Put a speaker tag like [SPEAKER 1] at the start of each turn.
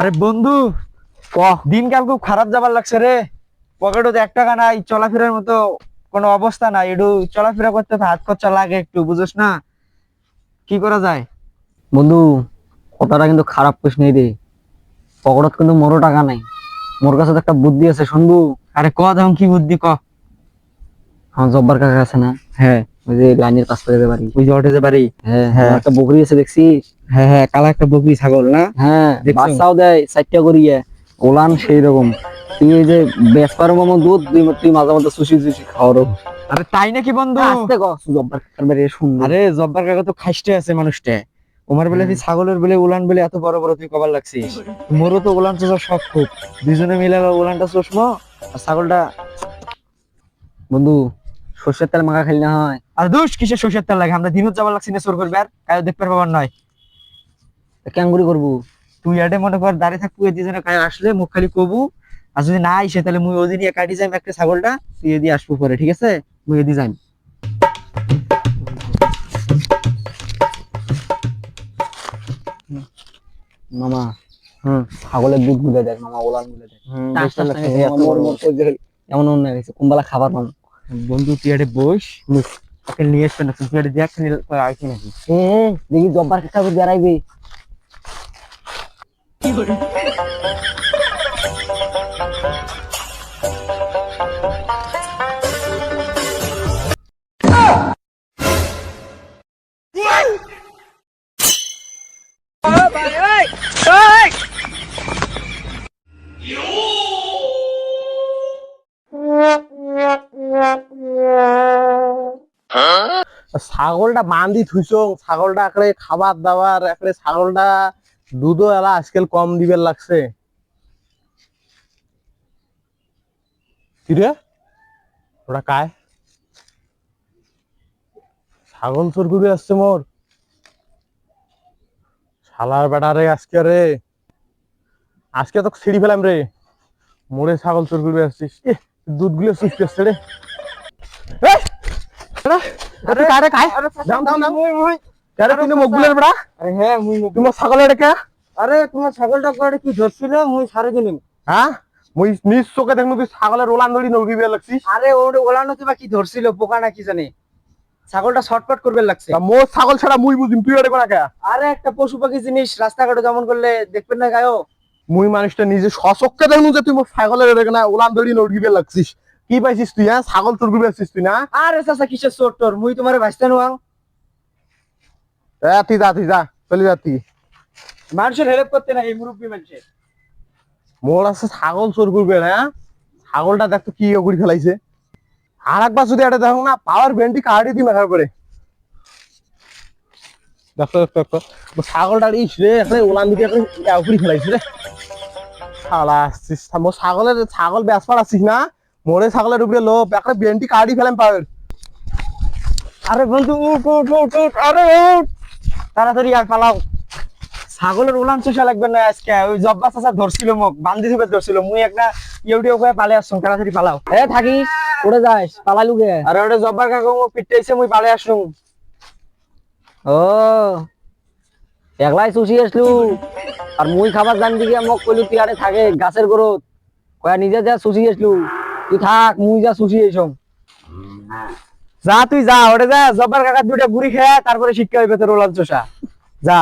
[SPEAKER 1] আরে বন্ধু, দিনকাল খুব খারাপ যাবার লাগছে রে। পকেটে তো 1 টাকা নাই, চলাফেরার মতো কোনো অবস্থা নাই। একটু চলাফেরা করতে তো হাত খরচা লাগে, একটু বুঝোস না? কি করা যায়?
[SPEAKER 2] বন্ধু, কথাটা কিন্তু খারাপ কইস নি রে। পকেটত কিন্তু মোরও টাকা নাই। মোর কাছে তো একটা বুদ্ধি আছে, শুনবু?
[SPEAKER 1] আরে ক তখন কি বুদ্ধি ক।
[SPEAKER 2] আমার জব্বার কাকা আছে না,
[SPEAKER 1] হ্যাঁ,
[SPEAKER 2] ওই যে লাইনের পাশ করে যেতে পারি।
[SPEAKER 1] ওই যে উঠে যে বাড়ি।
[SPEAKER 2] হ্যাঁ,
[SPEAKER 1] হ্যাঁ
[SPEAKER 2] আমার একটা বকরি আছে দেখছি।
[SPEAKER 1] হ্যাঁ হ্যাঁ, কালা একটা বকরি ছাগল না?
[SPEAKER 2] হ্যাঁ,
[SPEAKER 1] দেখছো?
[SPEAKER 2] বাচ্চাও দেয় 4টা করিয়ে। ওলান সেই রকম। তুই এই যে বেসপার মামা দুধ তুই মাঝে মাঝে সুশি সুশি খাওয়ারও।
[SPEAKER 1] আরে তাই নাকি বন্ধু?
[SPEAKER 2] আসতে ক, জব্বার কাকার বাড়ি শুনবো।
[SPEAKER 1] আরে জব্বার কাকা তো খাইস্টে আছে মানুষটা। ওমার বলে তুই ছাগলের বলে উলান বলে এত বড় বড় তুই কবার লাগছিস। মোরও তো উলান চোষার শখ খুব। দুজনে মিলে উলানটা চষমো আর ছাগলটা।
[SPEAKER 2] বন্ধু, সর্ষের তেল মাখা খাইলে না হয়?
[SPEAKER 1] আর দুষ কিসের সরষের তেল লাগে, আমরা দিনত যাবার লাগছি না চোর করবে আর কায়ো দেখতে পাবার নয়।
[SPEAKER 2] ক্যাঙ্গুরি করবো।
[SPEAKER 1] তুই এডে মনে কর দাঁড়িয়ে থাকবো, এই দুজনে কায় আসলে মুখ খালি কবু। আর যদি না আইসে তাহলে মুই ওদিন কাটি যাই একটা ছাগলটা, তুই এদি আসবো পরে, ঠিক আছে? মুই এদি যাই।
[SPEAKER 2] মামা,
[SPEAKER 1] হুম
[SPEAKER 2] ছাগলের দুধ গুলে দেখ মামা, ওলান গুলে দেখ। টাস টাস টাস টাস মোর মোর কই যে এমন অন্য হয়েছে, কোনবেলা খাবার মামা।
[SPEAKER 1] বন্ধু তুই এডে বস, মুই ওকে নিয়ে আসবে না, তুই এডে দেখ আইসি নাকি।
[SPEAKER 2] দেখি জব্বার কাকা বেড়াইবে।
[SPEAKER 3] ছাগলটা বান্ধি থুইছো, ছাগলটা একড়ে খাবার দাবার একড়ে, ছাগলটা দুধও এলা আজকাল কম দিবের লাগছে। কিরে ওটা কায় ছাগল চোর করে আসছে মোর শালার বেটা রে। আজকে তো ছিঁড়ি ফেলাম রে। মোরে ছাগল চোর করে আসছিস, দুধ গুলো সুস্থ আসছে রে। এই, বেটা,
[SPEAKER 1] আরে
[SPEAKER 3] তুই কারে কায় দাম দাম দাম কারে তুই মকবুলের বেটা।
[SPEAKER 1] আরে হ্যাঁ মুই
[SPEAKER 3] তোমার ছাগলের কে?
[SPEAKER 1] আরে তোমার ছাগলটা করে কি ধরছিল, মুই ছাড়ে দিলাম।
[SPEAKER 3] হ্যাঁ, মুই নিজ চোখে দেখনু তুই ছাগলের ওলান ধরি নড়িবে লাগছিস।
[SPEAKER 1] আরে ওরে ওলানো তো বা কি ধরছিল, পোকা না কি জানি, ছাগলটা শর্টকাট করবে লাগছে।
[SPEAKER 3] তা মোর ছাগল ছাড়া মুই বুঝিম, তুই ওরে কোনা কে?
[SPEAKER 1] আরে একটা পশু পাখি জিনিস রাস্তাঘাটে যেমন করলে দেখবেন না গায়ও।
[SPEAKER 3] মুই মানুষটা নিজে সচক্ষে দেখনু যে তুই মোর ছাগলের না ওলান ধরি নড়িবে লাগছিস। কি পাইছিস তুই? হ্যাঁ, ছাগল চোর করবে আসছিস তুই না?
[SPEAKER 1] আরে চাচা কিসের চোর তোর, মুই তোমারে ভাসতে নোয়াং।
[SPEAKER 3] তুই যা চলে যা তুই।
[SPEAKER 1] মানুষের হেল্প করতে না, এই মুরব্বী মানুষের।
[SPEAKER 3] মোর আছে ছাগল চোর করবে। হ্যাঁ, ছাগলটা দেখ তো কি করে ফেলাইছে। আর একবার যদি এটা দেখো না, পাওয়ার ভেন্টি কাটি দিই মাথার করে। দেখো ছাগলটা ইস রে, একটা ওলান দিকে উপরে ফেলাইছে রে। শালা আসছিস মোর ছাগল বেসপার আসছিস না? মোরে ছাগলের উপরে লোভ একটা ভেন্টি কাটি ফেলাম পাওয়ার।
[SPEAKER 1] আরে বন্ধু উঠ উঠ উঠ উঠ, আরে উঠ তাড়াতাড়ি আর পালাও। ছাগলের উলান চষা লাগবে না আজকে, ওই জব্বা চাচা ধরছিল মোক, বান্দি ধরে ধরছিল, মুই একটা ইউটিউব করে পালে আসছুম, তাড়াতাড়ি পালাও।
[SPEAKER 2] থাকিস, উড়ে যাস, পালালু গে।
[SPEAKER 1] আরে ওটা জব্বার কাকা মোক পিটাইছে, মুই পালে আসুম।
[SPEAKER 2] ও, একলাই চুষি আসলু। আর মুই খাবার জানি দিকে মোক কইলু তুই আরে থাকে গাছের গোড়ত। কয়া নিজে যা চুষি আসলু, তুই থাক মুই যা চুষি এসম।
[SPEAKER 1] যা তুই যা, ওটা যা জব্বার কাকা দুটা বুড়ি খেয়ে তারপরে শিক্ষা হইবে তোর উলান চষা। যা।